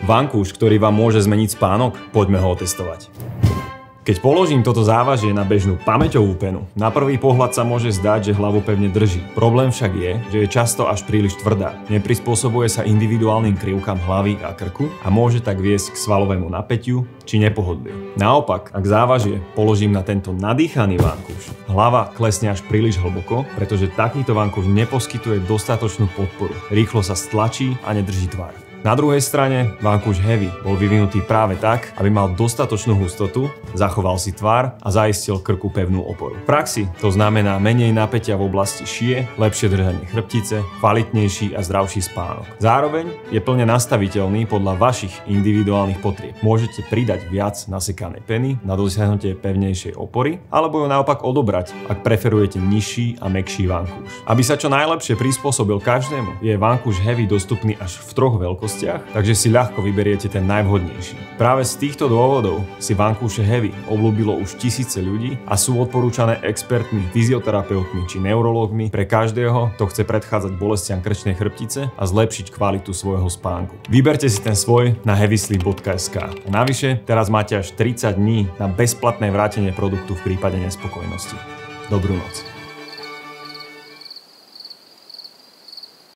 Vankúš, ktorý vám môže zmeniť spánok? Poďme ho otestovať. Keď položím toto závažie na bežnú pamäťovú penu, na prvý pohľad sa môže zdať, že hlavu pevne drží. Problém však je, že je často až príliš tvrdá. Neprispôsobuje sa individuálnym krivkám hlavy a krku a môže tak viesť k svalovému napätiu či nepohodliu. Naopak, ak závažie položím na tento nadýchaný vankúš, hlava klesne až príliš hlboko, pretože takýto vankúš neposkytuje dostatočnú podporu. Rýchlo sa stlačí a nedrží tvar. Na druhej strane, vankúš Heavy bol vyvinutý práve tak, aby mal dostatočnú hustotu, zachoval si tvar a zaistil krku pevnú oporu. V praxi to znamená menej napätia v oblasti šie, lepšie držanie chrbtice, kvalitnejší a zdravší spánok. Zároveň je plne nastaviteľný podľa vašich individuálnych potrieb. Môžete pridať viac nasekanej peny na dosiahnutie pevnejšej opory, alebo ju naopak odobrať, ak preferujete nižší a mäkší vankúš. Aby sa čo najlepšie prispôsobil každému, je vankúš Heavy dostupný až v troch veľkostiach, takže si ľahko vyberiete ten najvhodnejší. Práve z týchto dôvodov si vankúše Heavy obľúbilo už tisíce ľudí a sú odporúčané expertmi, fyzioterapeutmi či neurológmi pre každého, kto chce predchádzať bolestiam krčnej chrbtice a zlepšiť kvalitu svojho spánku. Vyberte si ten svoj na heavysleep.sk. A navyše, teraz máte až 30 dní na bezplatné vrátenie produktu v prípade nespokojnosti. Dobrú noc.